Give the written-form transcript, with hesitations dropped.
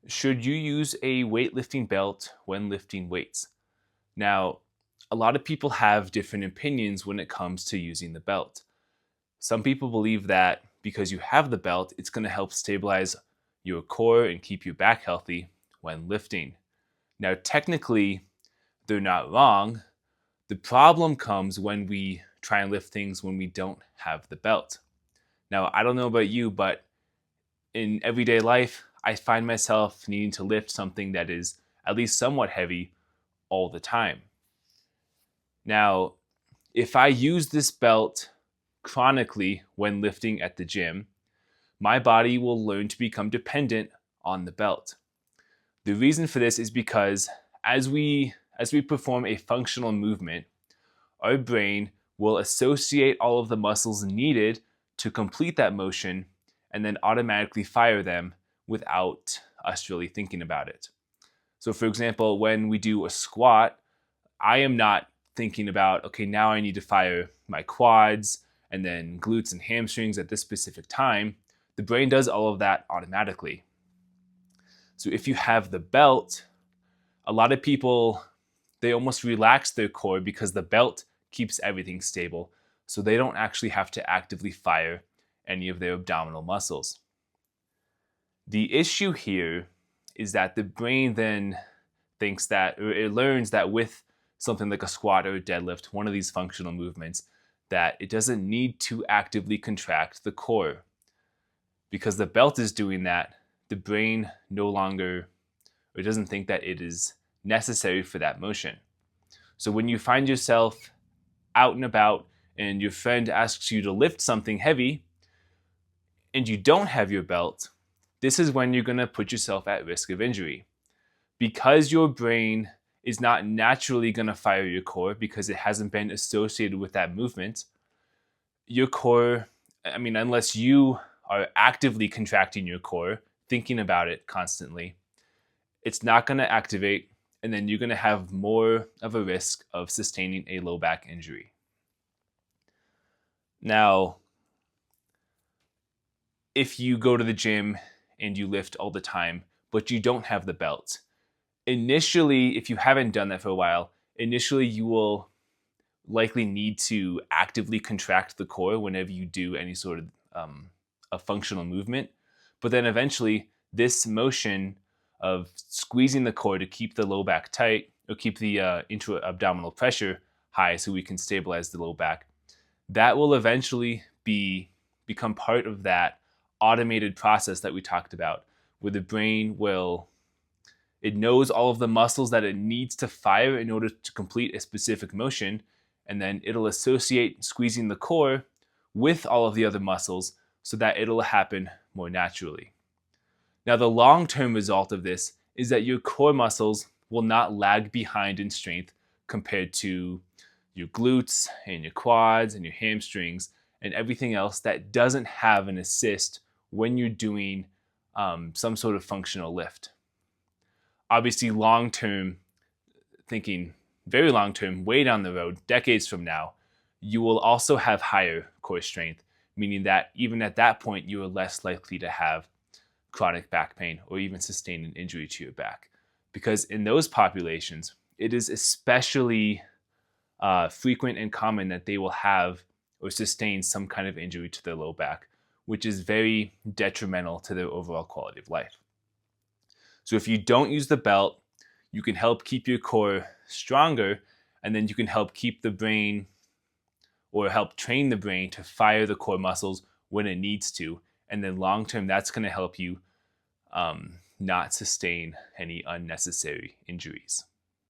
Should you use a weightlifting belt when lifting weights? Now, a lot of people have different opinions when it comes to using the belt. Some people believe that because you have the belt, it's going to help stabilize your core and keep your back healthy when lifting. Now, technically, they're not wrong. The problem comes when we try and lift things when we don't have the belt. Now, I don't know about you, but in everyday life, I find myself needing to lift something that is at least somewhat heavy all the time. Now, if I use this belt chronically when lifting at the gym, my body will learn to become dependent on the belt. The reason for this is because as we perform a functional movement, our brain will associate all of the muscles needed to complete that motion and then automatically fire them without us really thinking about it. So for example, when we do a squat, I am not thinking about, okay, now I need to fire my quads and then glutes and hamstrings at this specific time. The brain does all of that automatically. So if you have the belt, a lot of people, they almost relax their core because the belt keeps everything stable. So they don't actually have to actively fire any of their abdominal muscles. The issue here is that the brain then thinks that, or it learns that with something like a squat or a deadlift, one of these functional movements, that it doesn't need to actively contract the core. Because the belt is doing that, the brain no longer, or doesn't think that it is necessary for that motion. So when you find yourself out and about and your friend asks you to lift something heavy and you don't have your belt, this is when you're going to put yourself at risk of injury. Because your brain is not naturally going to fire your core because it hasn't been associated with that movement, your core, unless you are actively contracting your core, thinking about it constantly, it's not going to activate, and then you're going to have more of a risk of sustaining a low back injury. Now, if you go to the gym and you lift all the time, but you don't have the belt, initially, if you haven't done that for a while, initially you will likely need to actively contract the core whenever you do any sort of a functional movement. But then eventually, this motion of squeezing the core to keep the low back tight or keep the intra-abdominal pressure high so we can stabilize the low back, that will eventually become part of that automated process that we talked about, where the brain it knows all of the muscles that it needs to fire in order to complete a specific motion, and then it'll associate squeezing the core with all of the other muscles so that it'll happen more naturally. Now, the long-term result of this is that your core muscles will not lag behind in strength compared to your glutes and your quads and your hamstrings and everything else that doesn't have an assist when you're doing some sort of functional lift. Obviously, long-term thinking, very long-term, way down the road, decades from now, you will also have higher core strength, meaning that even at that point, you are less likely to have chronic back pain or even sustain an injury to your back. Because in those populations, it is especially frequent and common that they will have or sustain some kind of injury to their low back, which is very detrimental to their overall quality of life. So if you don't use the belt, you can help keep your core stronger, and then you can help keep the brain or help train the brain to fire the core muscles when it needs to. And then long term, that's going to help you not sustain any unnecessary injuries.